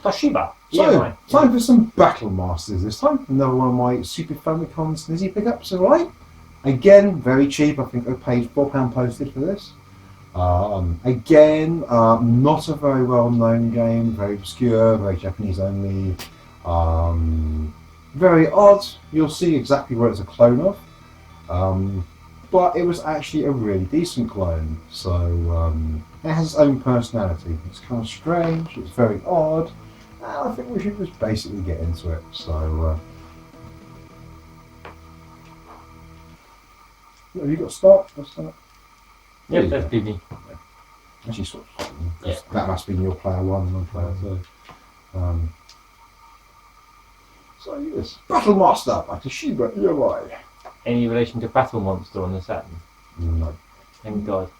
Toshiba. So, time for some Battle Masters this time. Another one of my Super Famicom Snizzy pickups, alright? Again, very cheap. I think I paid £4 postage for this. Again, not a very well known game, very obscure, very Japanese only. Very odd. You'll see exactly what it's a clone of. But it was actually a really decent clone. So it has its own personality. It's kind of strange, it's very odd. And I think we should just basically get into it. So have you got to start? Yep, that's BB. Actually, sort of. Yeah. That must be your player 1 and player 2. So yes, Battle Master by Toshiba EOI. Any relation to Battle Monster on the Saturn? No. Thank God.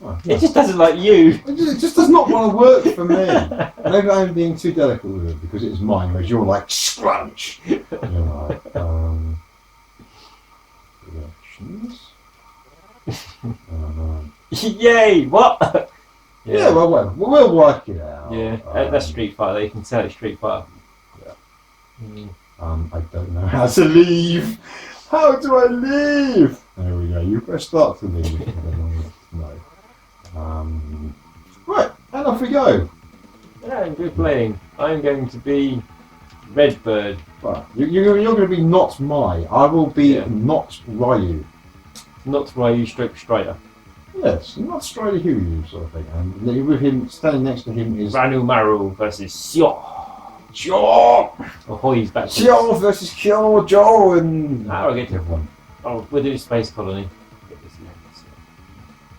Oh, it just doesn't like you. It just does not want to work for me. Maybe I'm being too delicate with it because it is mine, whereas you're like scrunch. Reactions. Yay! What? Yeah, well, we'll work it out. Yeah, that's Street Fighter. You can tell it's Street Fighter. Yeah. I don't know how to leave. How do I leave? There we go. You press start to leave. No. Right, and off we go. Yeah, good playing. I'm going to be Redbird. Right, you're going to be not Mai. I will be not Ryu. Not Ryu stroke Strider. Yes, not Strider Hughes sort of thing. And with him standing next to him is Ranu Maru versus Sio. Joe! Ahoy's back. Joe versus Kyo, Joe, and I'll get to everyone. Oh, we'll do Space Colony.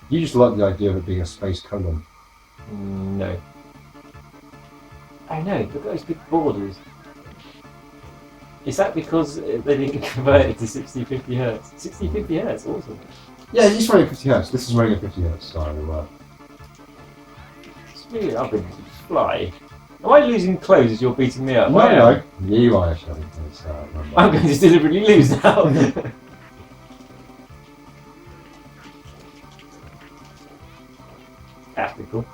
You just like the idea of it being a space colon. No. I know, look at those big borders. Is that because they didn't convert it to 60-50 Hertz? 60-50 Hertz, awesome. Yeah, he's running 50 Hertz. This is running at 50 Hertz, so it's really up in fly. Am I losing clothes as you're beating me up? No. You are actually. I'm going to deliberately lose now. That's pretty cool.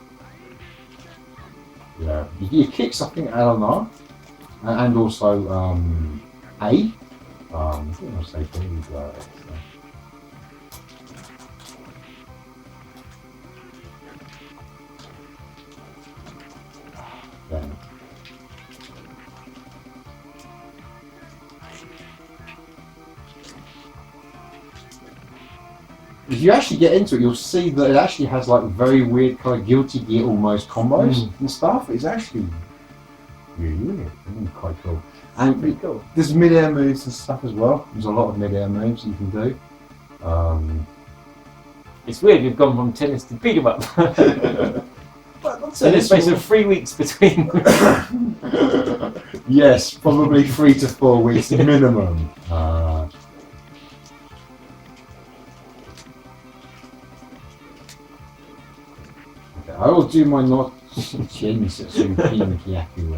Yeah. You kick something L and R, and also A. I think I'll say B. Then. If you actually get into it, you'll see that it actually has like very weird kind of Guilty Gear almost combos and stuff. It's actually really weird and quite cool. And pretty cool. There's mid-air moves and stuff as well. There's a lot of mid-air moves you can do. It's weird, we've gone from tennis to beat 'em up. In the space of 3 weeks between. Yes, probably 3 to 4 weeks minimum. Okay, I will do my not Shinsetsu Kinkiaku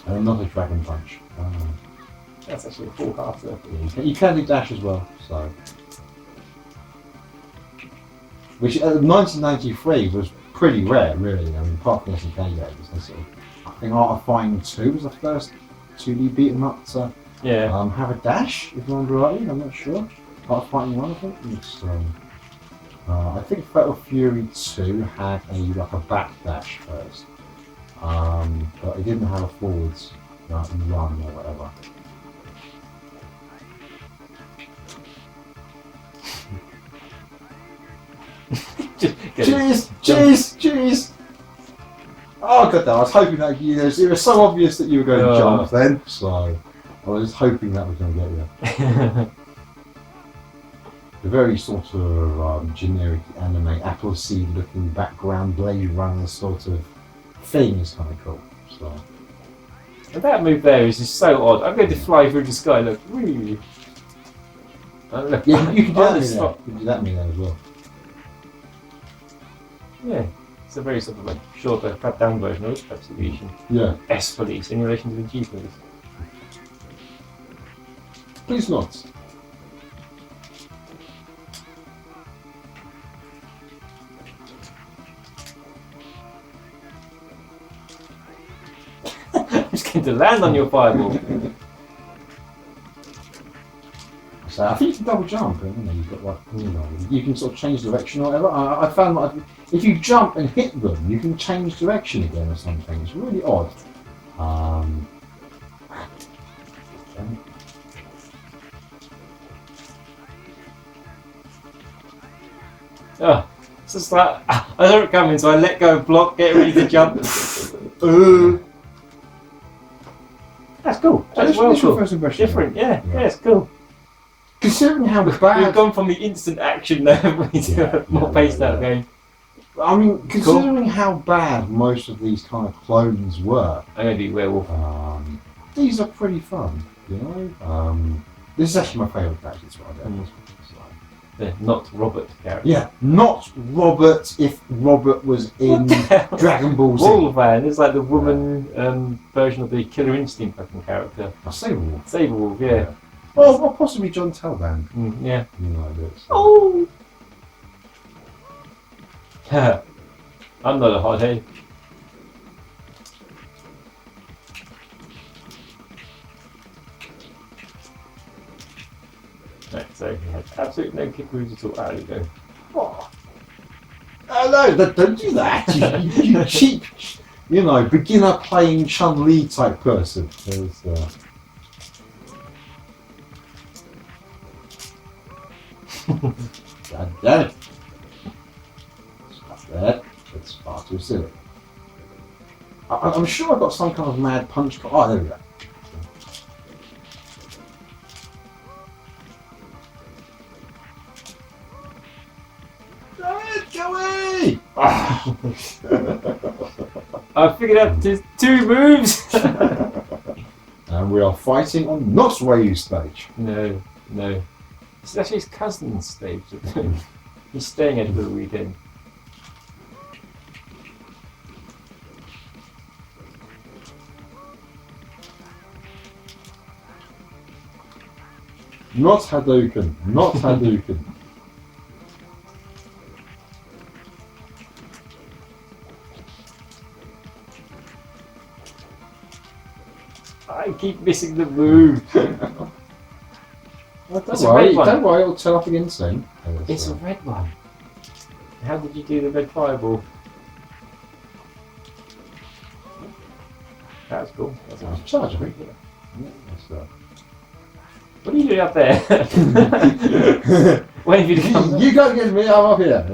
and I'm not a Dragon Punch. That's actually a full half circle. Yeah, you can do dash as well, so. Which 1993 was pretty rare, really. I mean, apart from SNK games, they sort of, I think Art of Fighting 2 was the first 2D beat 'em up to have a dash, if you remember rightly. I'm not sure. Art of Fighting 1, I think. I think Fatal Fury 2 had a back dash first, but it didn't have a forwards run or whatever. Jeez! Oh god, I was hoping that it was so obvious that you were going to jump then, so I was hoping that was going to get you. The very sort of generic anime Appleseed looking background Blade Runner sort of thing is kind of cool. So. And that move there is just so odd. I'm going to fly through the sky. Look, really. Yeah, you can do that there. You can do that there as well. Yeah, it's a very sort of like shorter, cut down version of it, perhaps evolution. Yeah. S police in relation to the G police. Please not. second to land on your fireball. So I think you can double jump, and you've got like you can sort of change direction or whatever. I found that if you jump and hit them, you can change direction again or something. It's really odd. Oh, it's just like I saw it coming, so I let go of block, get ready to jump. That's cool. That's well cool. First impression, different, yeah, it's cool. Considering how We've bad gone from the instant action there to more paced out game. I mean, considering how bad most of these kind of clones were, I'm gonna do werewolf. These are pretty fun, you know. This is actually my favourite character. That's what I do. The not Robert character. Yeah, not Robert. If Robert was in Dragon Ball Z. Wolfman is like the woman version of the Killer Instinct fucking character. Saberwolf. Saberwolf, yeah. Or possibly John Talband. Yeah. You know, so. Oh. I'm not a hothead. Right, so he has absolutely no kick moves at all. There you go. Oh. No, don't do that. You cheap, beginner playing Chun-Li type person. God damn it. Stop that. That's far too silly. I'm sure I've got some kind of mad punch. Oh, there we go. Go away! I figured out there's 2 moves! And we are fighting on not Ryu's stage. No. It's actually his cousin's stage. He's staying over the weekend. Not Hadouken. Not Hadouken. I keep missing the move. Don't worry, it'll turn up again soon. It's a red one. How did you do the red fireball? That's cool. That's a charge, I think. What are you doing up there? Waiting for you to come. You go get me, I'm up here.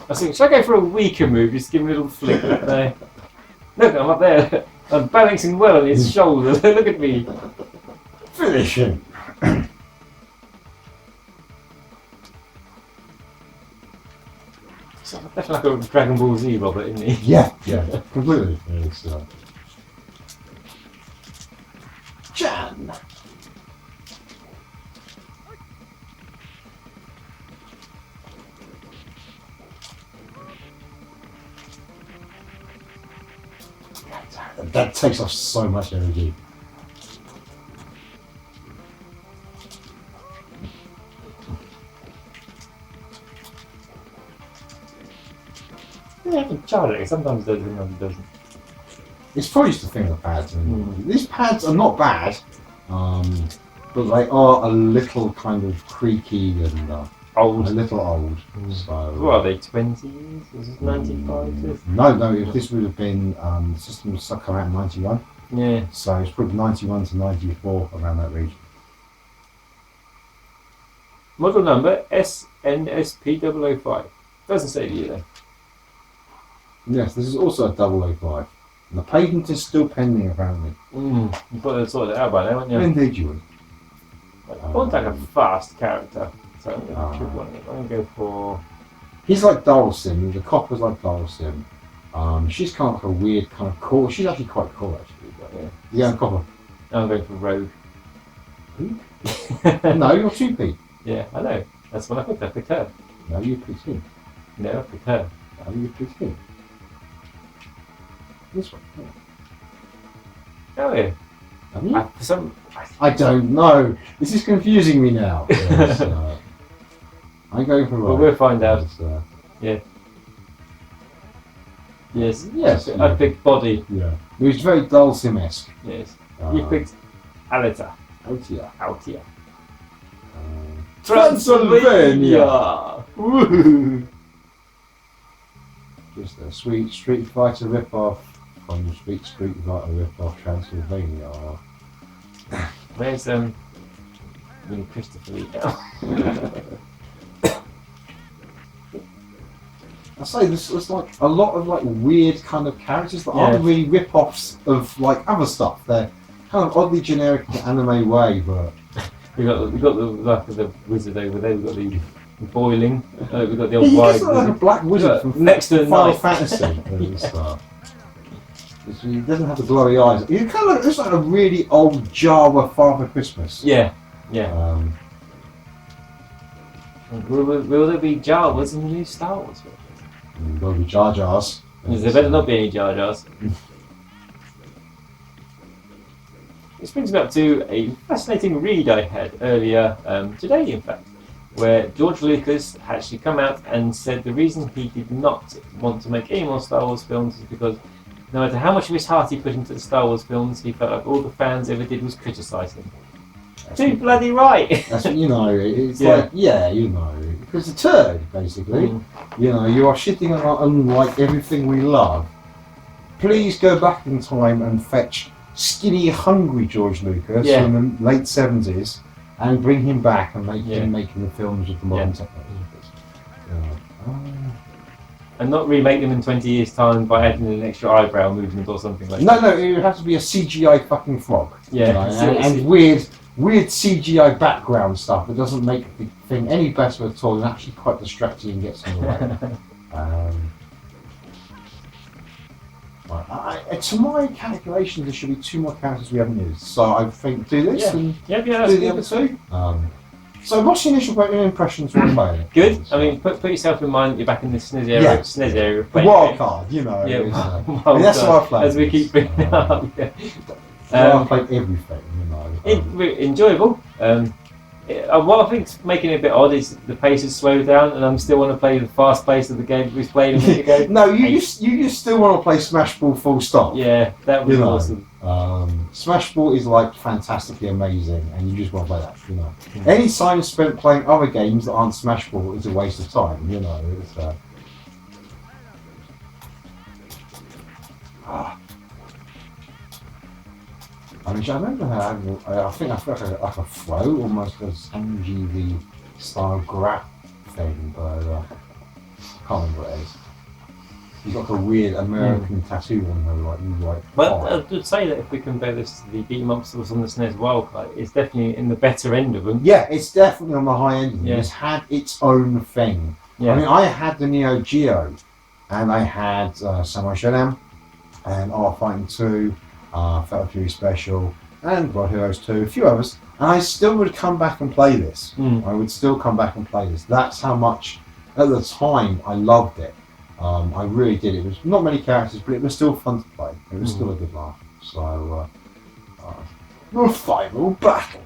I was thinking, should I go for a weaker move? Just give him a little flick up there. Look, I'm up there. I'm balancing well on his shoulder. Look at me. Finish him. So that's like a Dragon Ball Z Robert, isn't he? Yeah, completely. Jan. That takes off so much energy. Yeah, I can charge it. Sometimes it does, sometimes it doesn't. It's probably just the thing with the pads. These pads are not bad, but they are a little kind of creaky and old. A little old. So, what are they, 20 years? Was this 95? No, if this would have been, the system was come out in 91. Yeah. So it's probably 91 to 94, around that region. Model number SNSP005. Doesn't say the year though. Yes, this is also a 005. And the patent is still pending, apparently. You thought they'd sorted it out by now, wouldn't you? Indeed you would. I want like a fast character. So I'm going to go for... He's like Dulcim, the copper's like Dulcim. She's kind of like a weird kind of core. She's actually quite cool, actually. But yeah, copper. I'm going for Rogue. Who? No, you're 2P. Yeah, I know. That's what I picked. I picked her. No, you picked him. No, I picked her. No, you picked him. This one. Oh yeah. Have you? I don't know. This is confusing me now. Yes, I'm going for right. Well, we'll find out. Yeah. Yes. Yes. I picked body. Yeah. It was very Dulcim-esque. Yes. You picked Alita. Altia. Transylvania. Woohoo! Just a sweet Street Fighter rip-off from Street Fighter rip-off Transylvania. Where's Christopher Lee now? I say there's like a lot of like weird kind of characters that aren't really rip-offs of like other stuff. They're kind of oddly generic in an anime way, but we got the wizard over there. We got the boiling. We got the old white. wizard. Like a black wizard from next to the Final Fantasy. He doesn't have the glowy eyes. He kind of looks like a really old Jawa Father Christmas. Yeah. Will there be Jawas in the new Star Wars film? There'll be Jar Jars. There better not be any Jar Jars. This brings me up to a fascinating read I had earlier today, in fact, where George Lucas actually come out and said the reason he did not want to make any more Star Wars films is because no matter how much of his heart he put into the Star Wars films, he felt like all the fans ever did was criticise him. Too bloody right! That's what, it's like, because it's a turd, basically. You are shitting on like everything we love. Please go back in time and fetch skinny, hungry George Lucas from the late 70s and bring him back and make him making the films with the modern technology. And not remake them in 20 years' time by adding an extra eyebrow movement or something like that. No, it would have to be a CGI fucking frog. Yeah. And weird CGI background stuff that doesn't make the thing any better at all and actually quite distracting and gets in the way. To my calculations, there should be 2 more characters we haven't used. So I think do this and do the other 2. So what's your initial impressions when playing it? Good. I mean, put yourself in mind that you're back in the SNES area. SNES area. Wild card, that's what I play. As we keep bringing up. I play everything, enjoyable. What I think's making it a bit odd is the pace has slowed down, and I still want to play the fast pace of the game we played a minute ago. No, you just still want to play Smash Ball full stop. Yeah, that was awesome. Smash Ball is like fantastically amazing, and you just want to play that. Any time spent playing other games that aren't Smash Ball is a waste of time. It's, I remember having, I think I felt like a flow, almost a Sanji the style grab thing, but I can't remember what it is. He's got a weird American tattoo on her, Well, I would say that if we compare this to the beat-em ups that was on the SNES Wildcard, it's definitely in the better end of them. Yeah, it's definitely on the high end of them. It's had its own thing. Yeah. I mean, I had the Neo Geo, and I had Samurai Shodown, and Art Fighting 2, Fatal Fury Special, and World Heroes 2, a few others, and I still would come back and play this. I would still come back and play this. That's how much, at the time, I loved it. I really did. It was not many characters, but it was still fun to play. It was still a good laugh. So, the final battle.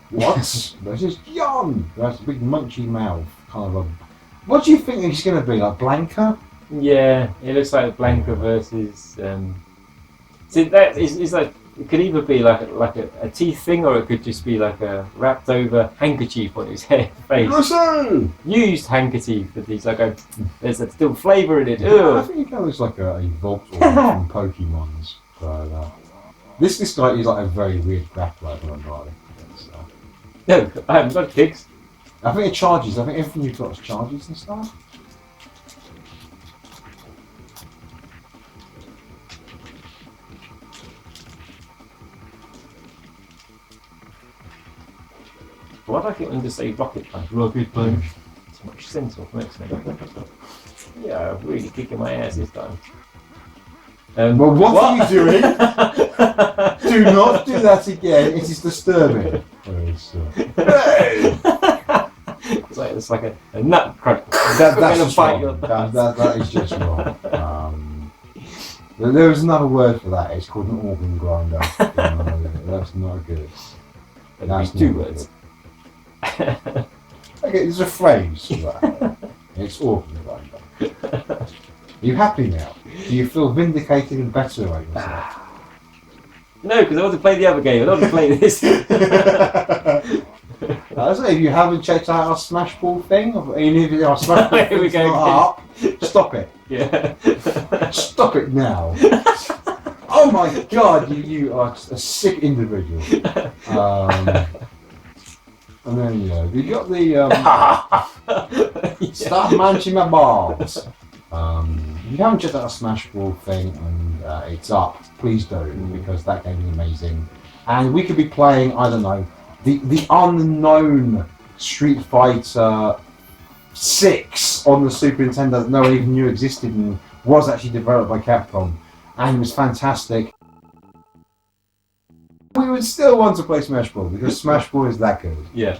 What? This is Jon. That's a big munchy mouth, kind of a. What do you think he's going to be, like Blanca? Yeah, it looks like Blanca versus. See, that is like it could either be like a teeth thing, or it could just be like a wrapped over handkerchief on his head face. Used handkerchief, but he's like there's still flavour in it. I think he kind of looks like a Voltorb from Pokemon's. But this guy is like a very weird grappler. No, I haven't got kicks. I think it charges. I think everything you've got is charges and stuff. Why do I keep wanting to say rocket punch? Rocket punch. Too much sense off X-Men. Yeah, really kicking my ass this time. Well, what are you doing? Do not do that again. It is disturbing. It's like a nut crunch. That is just wrong. There was another word for that. It's called an organ grinder. That's not good. That's 2 words. Okay, there's a phrase for that. It's organ grinder. Are you happy now? Do you feel vindicated and better about yourself? No, because I want to play the other game. I don't want to play this. I say, if you haven't checked out our Smash Ball thing, or even if our Smash Ball thing's not up, stop it. Yeah. Stop it now. Oh my God, you are just a sick individual. And then you got the start munching my balls. If you haven't checked out our Smash Ball thing and it's up, please do, because that game is amazing. And we could be playing, I don't know, the unknown Street Fighter 6 on the Super Nintendo that no one even knew existed and was actually developed by Capcom, and it was fantastic. We would still want to play Smash Ball because Smash Ball is that good. Yeah.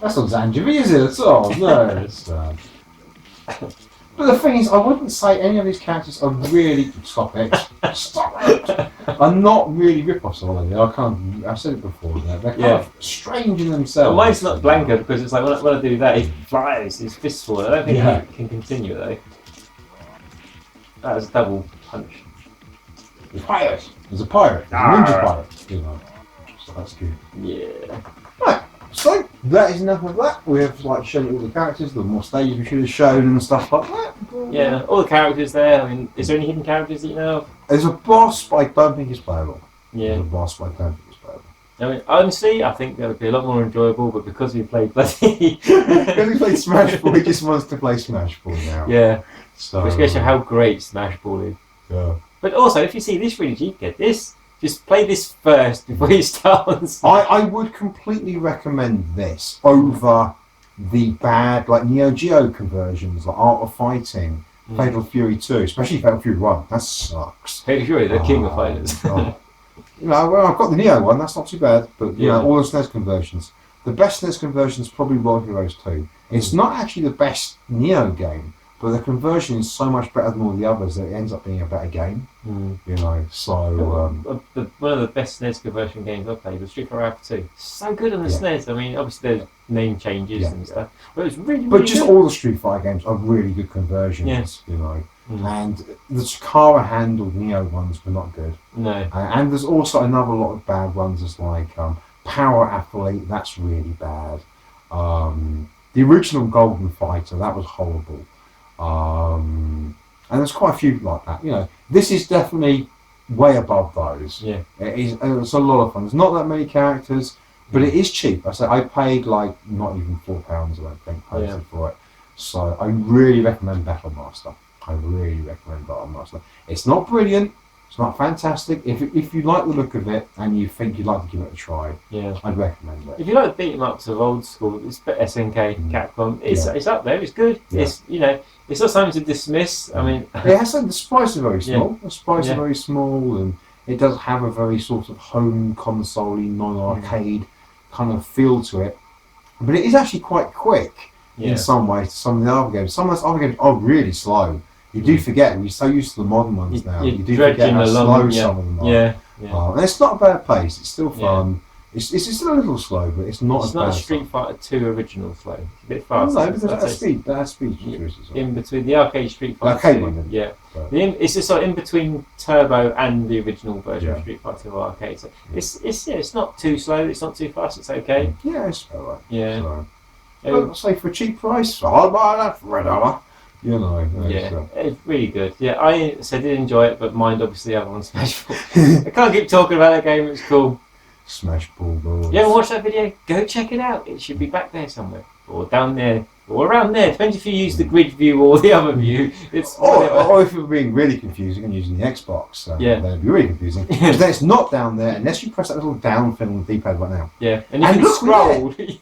That's not Zangief, is it at all? No, it's But the thing is, I wouldn't say any of these characters are really... Stop it. Stop it! Are not really rip-offs of them. I've said it before. They're kind of strange in themselves. Well, mine's not Blanca because it's like when I do that, he flies, his fists fall. I don't think he can continue though. That was a double punch. He's a pirate. He's a pirate. He's a ninja pirate. So that's good. Yeah. Right. So that is enough of that. We have shown you all the characters, the more stages we should have shown and stuff like that. Yeah, all the characters there. I mean, is there any hidden characters that you know of? There's a boss, but I don't think it's playable. Yeah. There's a boss, but I don't think it's playable. I mean, honestly, I think that would be a lot more enjoyable, but because we played bloody... Because we played Smash Ball, he just wants to play Smash Ball now. Yeah. So, which goes to how great Smash Ball is. Yeah. But also, if you see this really cheap, get this. Just play this first before you start on Smash. I would completely recommend this over the bad, Neo Geo conversions, like Art of Fighting, Fatal Fury 2, especially Fatal Fury 1. That sucks. Fatal Fury, the king of fighters. Well, I've got the Neo one, that's not too bad, but all the SNES conversions. The best SNES conversion is probably World Heroes 2. It's not actually the best Neo game, but the conversion is so much better than all the others that it ends up being a better game. So... one of the best SNES conversion games I've played was Street Fighter Alpha 2. So good on the SNES. I mean, obviously there's name changes and stuff, but it was really, really But just good. all the Street Fighter games are really good conversions, And the Chikara handled Neo ones were not good. No. And there's also another lot of bad ones, as Power Athlete, that's really bad. The original Golden Fighter, that was horrible. And there's quite a few like that. This is definitely way above those. Yeah. It's a lot of fun. There's not that many characters, but it is cheap. I paid not even £4, I don't think, posted for it. So I really recommend Battle Master. It's not brilliant. It's not fantastic. If you like the look of it and you think you'd like to give it a try, I'd recommend it. If you like the beat 'em ups of old school, it's SNK, Capcom. It's up there. It's good. Yeah. It's not something to dismiss. I mean, it has the sprites are very small. The sprites are very small, and it does have a very sort of home console-y, non-arcade kind of feel to it. But it is actually quite quick in some ways to some of the other games. Some of those other games are really slow. You do forget, we're so used to the modern ones now, you do forget how slow some of them are. And it's not a bad pace, it's still fun. It's still a little slow, but it's not as bad. It's not a Street Fighter 2 original slow. It's a bit faster. No, because that has speed choices. In between the arcade Street Fighter arcade 2. One, yeah. It's just in between Turbo and the original version of Street Fighter 2 arcade. So it's not too slow, it's not too fast, it's okay. Yeah, it's alright. Yeah. I'd say for a cheap price, I'll buy that for $1. It's really good. Yeah, I did enjoy it, but mind obviously the other one, Smash Ball. I can't keep talking about that game, it's cool. Smash Ball. You ever watch that video? Go check it out. It should be back there somewhere. Or down there. Or around there. Depends if you use the grid view or the other view. Or if you're being really confusing and using the Xbox, then it'd be really confusing. Because then it's not down there unless you press that little down thing on the D-pad right now. Yeah, and you can scroll. We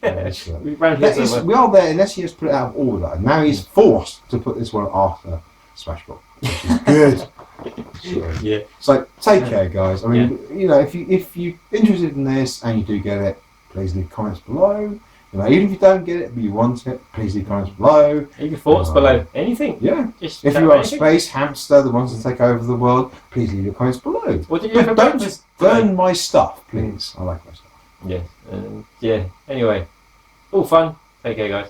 are there unless he has put it out of order. And now he's forced to put this one after Smash Ball, which is good. So take care, guys. I mean, if you're interested in this and you do get it, please leave comments below. You know, even if you don't get it, but you want it, please leave comments below. Leave your thoughts below. Anything. Yeah. Just if you are a space hamster that wants to take over the world, please leave your comments below. What did you have Don't burn my stuff, please. I like my stuff. Yes. Yeah. Anyway, all fun. Take care, guys.